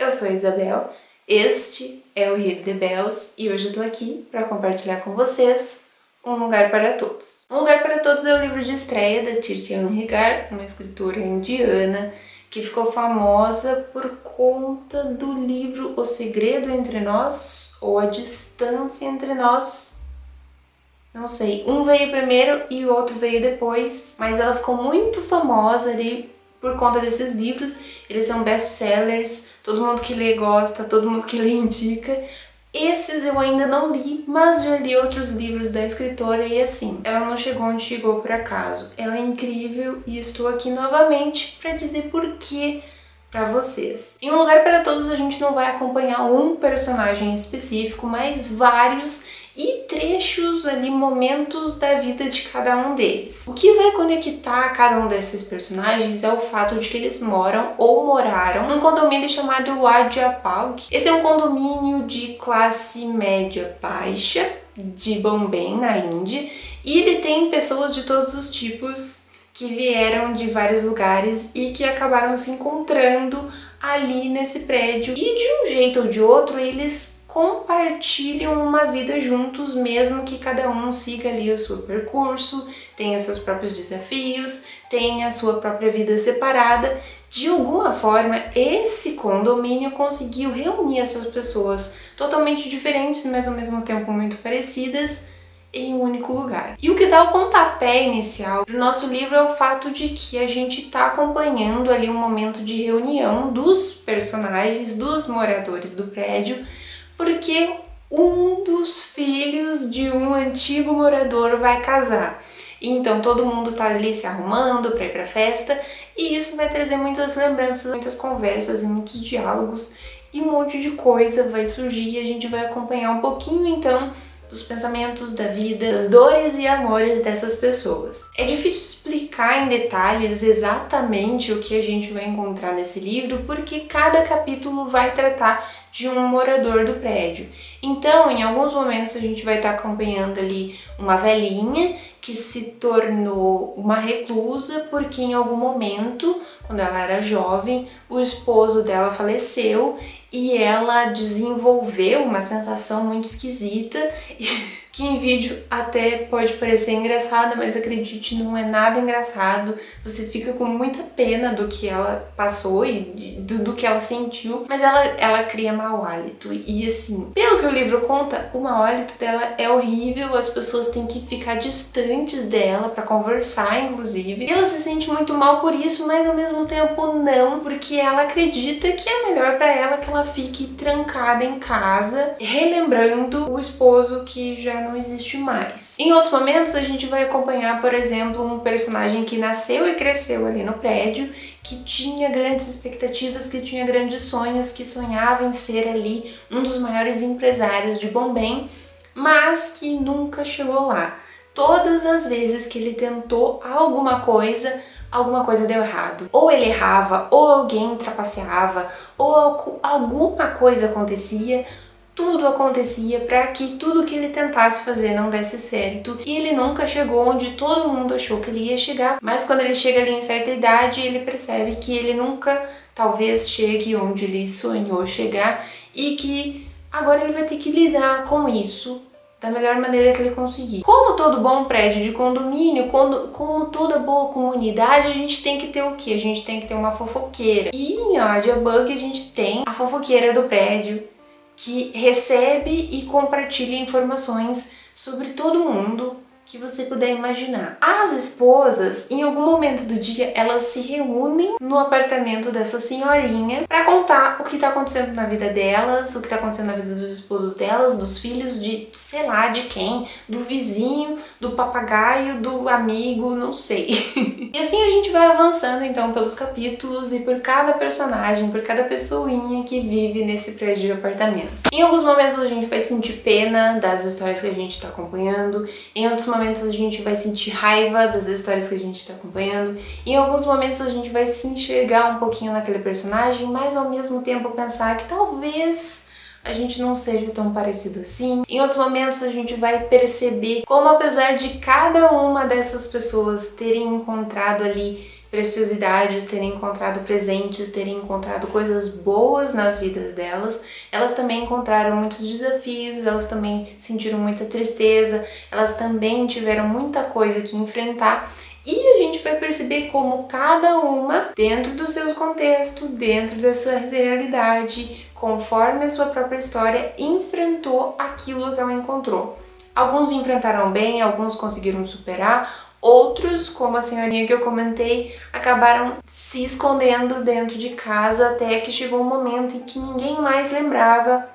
Eu sou a Isabel, este é o Rir de Bells e hoje eu tô aqui para compartilhar com vocês Um Lugar para Todos. Um Lugar para Todos é o livro de estreia da Tirthan Rigar, uma escritora indiana que ficou famosa por conta do livro O Segredo Entre Nós ou A Distância Entre Nós. Não sei, um veio primeiro e o outro veio depois, mas ela ficou muito famosa ali por conta desses livros. Eles são best-sellers, todo mundo que lê gosta, todo mundo que lê indica. Esses eu ainda não li, mas já li outros livros da escritora e assim, ela não chegou onde chegou por acaso. Ela é incrível e estou aqui novamente para dizer por quê para vocês. Em Um Lugar para Todos a gente não vai acompanhar um personagem específico, mas vários e trechos ali, momentos da vida de cada um deles. O que vai conectar cada um desses personagens é o fato de que eles moram ou moraram num condomínio chamado Wadyapalk. Esse é um condomínio de classe média baixa de Bombay, na Índia, e ele tem pessoas de todos os tipos que vieram de vários lugares e que acabaram se encontrando ali nesse prédio. E de um jeito ou de outro, eles compartilham uma vida juntos, mesmo que cada um siga ali o seu percurso, tenha seus próprios desafios, tenha a sua própria vida separada. De alguma forma, esse condomínio conseguiu reunir essas pessoas totalmente diferentes, mas ao mesmo tempo muito parecidas, em um único lugar. E o que dá o pontapé inicial para o nosso livro é o fato de que a gente está acompanhando ali um momento de reunião dos personagens, dos moradores do prédio, porque um dos filhos de um antigo morador vai casar. Então todo mundo tá ali se arrumando para ir para a festa, e isso vai trazer muitas lembranças, muitas conversas e muitos diálogos, e um monte de coisa vai surgir e a gente vai acompanhar um pouquinho então dos pensamentos, da vida, das dores e amores dessas pessoas. É difícil explicar em detalhes exatamente o que a gente vai encontrar nesse livro, porque cada capítulo vai tratar de um morador do prédio. Então, em alguns momentos a gente vai estar acompanhando ali uma velhinha que se tornou uma reclusa porque em algum momento, quando ela era jovem, o esposo dela faleceu e ela desenvolveu uma sensação muito esquisita que em vídeo até pode parecer engraçada, mas acredite, não é nada engraçado. Você fica com muita pena do que ela passou e do que ela sentiu, mas ela cria mau hálito. E assim, pelo que o livro conta, o mau hálito dela é horrível, as pessoas têm que ficar distantes dela para conversar, inclusive. E ela se sente muito mal por isso, mas ao mesmo tempo não, porque ela acredita que é melhor para ela que ela fique trancada em casa, relembrando o esposo que já não existe mais. Em outros momentos a gente vai acompanhar, por exemplo, um personagem que nasceu e cresceu ali no prédio, que tinha grandes expectativas, que tinha grandes sonhos, que sonhava em ser ali um dos maiores empresários de Bombay, mas que nunca chegou lá. Todas as vezes que ele tentou alguma coisa deu errado. Ou ele errava, ou alguém trapaceava, ou alguma coisa acontecia. Tudo acontecia para que tudo que ele tentasse fazer não desse certo, e ele nunca chegou onde todo mundo achou que ele ia chegar. Mas quando ele chega ali em certa idade, ele percebe que ele nunca talvez chegue onde ele sonhou chegar, e que agora ele vai ter que lidar com isso da melhor maneira que ele conseguir. Como todo bom prédio de condomínio, como toda boa comunidade, a gente tem que ter o quê? A gente tem que ter uma fofoqueira. E em Wadyapalk a gente tem a fofoqueira do prédio, que recebe e compartilha informações sobre todo mundo que você puder imaginar. As esposas, em algum momento do dia, elas se reúnem no apartamento dessa senhorinha para contar o que tá acontecendo na vida delas, o que tá acontecendo na vida dos esposos delas, dos filhos, de sei lá de quem, do vizinho, do papagaio, do amigo, não sei. E assim a gente vai avançando então pelos capítulos e por cada personagem, por cada pessoinha que vive nesse prédio de apartamentos. Em alguns momentos a gente vai sentir pena das histórias que a gente tá acompanhando, em outros momentos a gente vai sentir raiva das histórias que a gente está acompanhando, em alguns momentos a gente vai se enxergar um pouquinho naquele personagem, mas ao mesmo tempo pensar que talvez a gente não seja tão parecido assim. Em outros momentos a gente vai perceber como, apesar de cada uma dessas pessoas terem encontrado ali preciosidades, terem encontrado presentes, terem encontrado coisas boas nas vidas delas, elas também encontraram muitos desafios, elas também sentiram muita tristeza, elas também tiveram muita coisa que enfrentar. E a gente vai perceber como cada uma, dentro do seu contexto, dentro da sua realidade, conforme a sua própria história, enfrentou aquilo que ela encontrou. Alguns enfrentaram bem, alguns conseguiram superar, outros, como a senhorinha que eu comentei, acabaram se escondendo dentro de casa até que chegou um momento em que ninguém mais lembrava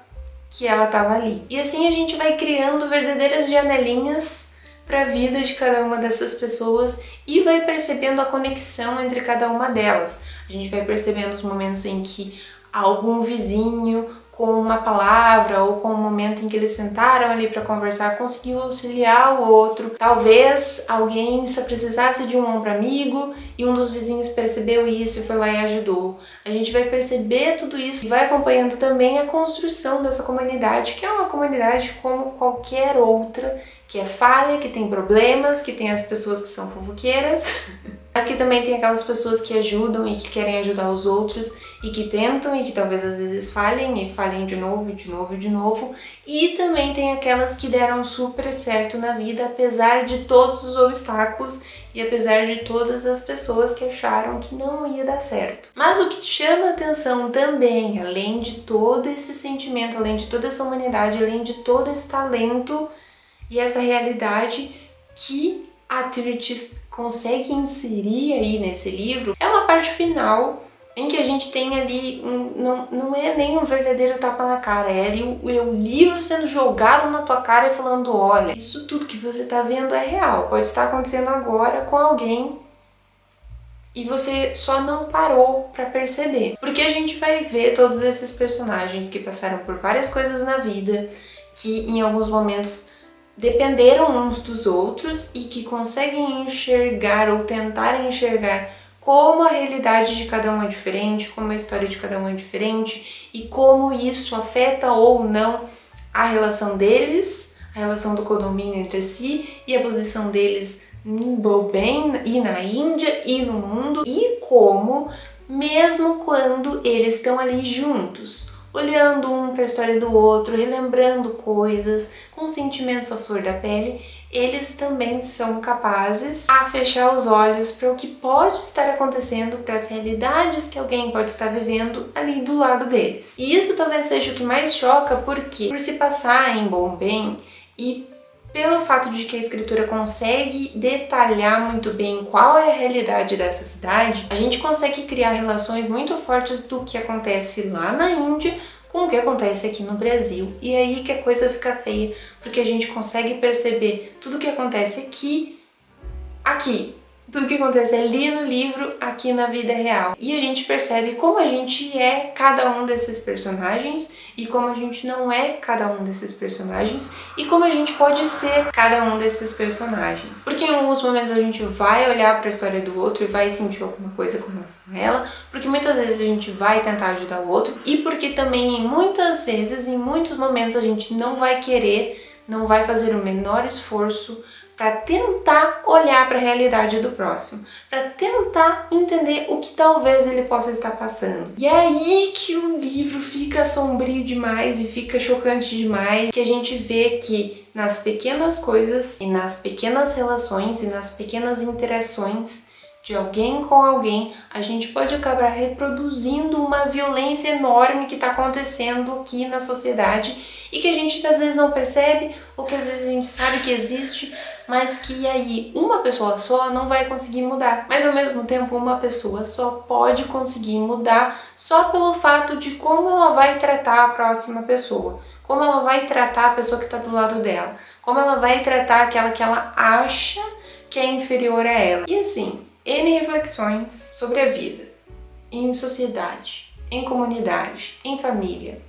que ela estava ali. E assim a gente vai criando verdadeiras janelinhas para a vida de cada uma dessas pessoas e vai percebendo a conexão entre cada uma delas. A gente vai percebendo os momentos em que algum vizinho, com uma palavra ou com um momento em que eles sentaram ali para conversar, conseguiu auxiliar o outro. Talvez alguém só precisasse de um ombro amigo e um dos vizinhos percebeu isso e foi lá e ajudou. A gente vai perceber tudo isso e vai acompanhando também a construção dessa comunidade, que é uma comunidade como qualquer outra, que é falha, que tem problemas, que tem as pessoas que são fofoqueiras, mas que também tem aquelas pessoas que ajudam e que querem ajudar os outros e que tentam e que talvez às vezes falhem e falhem de novo e de novo e de novo. E também tem aquelas que deram super certo na vida apesar de todos os obstáculos e apesar de todas as pessoas que acharam que não ia dar certo. Mas o que chama atenção também, além de todo esse sentimento, além de toda essa humanidade, além de todo esse talento e essa realidade que a Tirtes consegue inserir aí nesse livro, é uma parte final em que a gente tem ali, não é nem um verdadeiro tapa na cara, é ali o livro sendo jogado na tua cara e falando, olha, isso tudo que você tá vendo é real, pode estar acontecendo agora com alguém e você só não parou pra perceber. Porque a gente vai ver todos esses personagens que passaram por várias coisas na vida, que em alguns momentos dependeram uns dos outros e que conseguem enxergar ou tentar enxergar como a realidade de cada um é diferente, como a história de cada um é diferente e como isso afeta ou não a relação deles, a relação do condomínio entre si e a posição deles em Bombay e na Índia e no mundo, e como mesmo quando eles estão ali juntos, olhando um para a história do outro, relembrando coisas, com sentimentos à flor da pele, eles também são capazes a fechar os olhos para o que pode estar acontecendo, para as realidades que alguém pode estar vivendo ali do lado deles. E isso talvez seja o que mais choca, porque por se passar em Bombay e pelo fato de que a escritora consegue detalhar muito bem qual é a realidade dessa cidade, a gente consegue criar relações muito fortes do que acontece lá na Índia com o que acontece aqui no Brasil. E aí que a coisa fica feia, porque a gente consegue perceber tudo que acontece aqui. Tudo que acontece ali no livro, aqui na vida real. E a gente percebe como a gente é cada um desses personagens e como a gente não é cada um desses personagens e como a gente pode ser cada um desses personagens. Porque em alguns momentos a gente vai olhar para a história do outro e vai sentir alguma coisa com relação a ela, porque muitas vezes a gente vai tentar ajudar o outro e porque também muitas vezes, em muitos momentos, a gente não vai querer, não vai fazer o menor esforço para tentar olhar para a realidade do próximo, para tentar entender o que talvez ele possa estar passando. E é aí que o livro fica sombrio demais e fica chocante demais, que a gente vê que nas pequenas coisas e nas pequenas relações e nas pequenas interações de alguém com alguém, a gente pode acabar reproduzindo uma violência enorme que está acontecendo aqui na sociedade e que a gente às vezes não percebe, ou que às vezes a gente sabe que existe, mas que aí uma pessoa só não vai conseguir mudar. Mas ao mesmo tempo uma pessoa só pode conseguir mudar só pelo fato de como ela vai tratar a próxima pessoa, como ela vai tratar a pessoa que está do lado dela, como ela vai tratar aquela que ela acha que é inferior a ela. E assim, N reflexões sobre a vida, em sociedade, em comunidade, em família,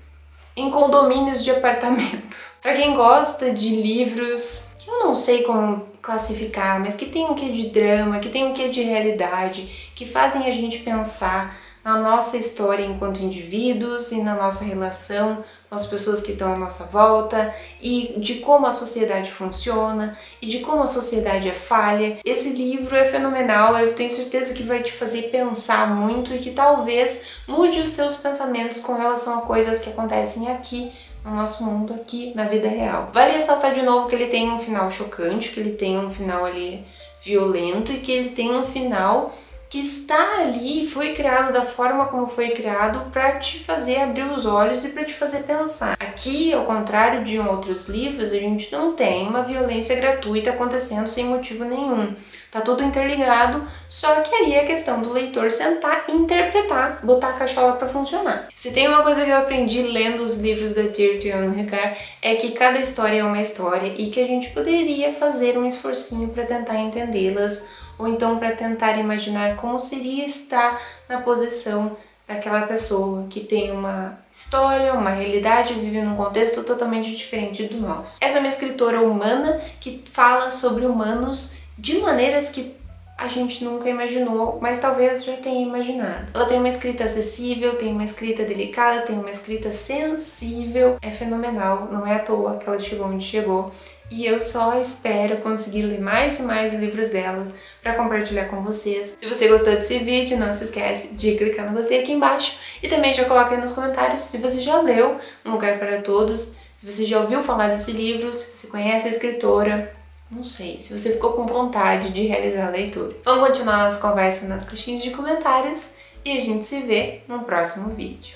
em condomínios de apartamento. Para quem gosta de livros que eu não sei como classificar, mas que tem um quê de drama, que tem um quê de realidade, que fazem a gente pensar na nossa história enquanto indivíduos e na nossa relação com as pessoas que estão à nossa volta e de como a sociedade funciona e de como a sociedade é falha. Esse livro é fenomenal, eu tenho certeza que vai te fazer pensar muito e que talvez mude os seus pensamentos com relação a coisas que acontecem aqui no nosso mundo, aqui na vida real. Vale ressaltar de novo que ele tem um final chocante, que ele tem um final ali violento e que ele tem um final que está ali, foi criado da forma como foi criado para te fazer abrir os olhos e para te fazer pensar. Aqui, ao contrário de outros livros, a gente não tem uma violência gratuita acontecendo sem motivo nenhum. Tá tudo interligado, só que aí é questão do leitor sentar e interpretar, botar a cachola para funcionar. Se tem uma coisa que eu aprendi lendo os livros da Tirthe Jan Ricard é que cada história é uma história e que a gente poderia fazer um esforcinho para tentar entendê-las ou então para tentar imaginar como seria estar na posição daquela pessoa que tem uma história, uma realidade, vive num contexto totalmente diferente do nosso. Essa é uma escritora humana que fala sobre humanos de maneiras que a gente nunca imaginou, mas talvez já tenha imaginado. Ela tem uma escrita acessível, tem uma escrita delicada, tem uma escrita sensível, é fenomenal, não é à toa que ela chegou onde chegou. E eu só espero conseguir ler mais e mais livros dela para compartilhar com vocês. Se você gostou desse vídeo, não se esquece de clicar no gostei aqui embaixo e também já coloca aí nos comentários se você já leu Um Lugar para Todos, se você já ouviu falar desse livro, se você conhece a escritora, não sei, se você ficou com vontade de realizar a leitura. Vamos continuar nossa conversa nas caixinhas de comentários e a gente se vê no próximo vídeo.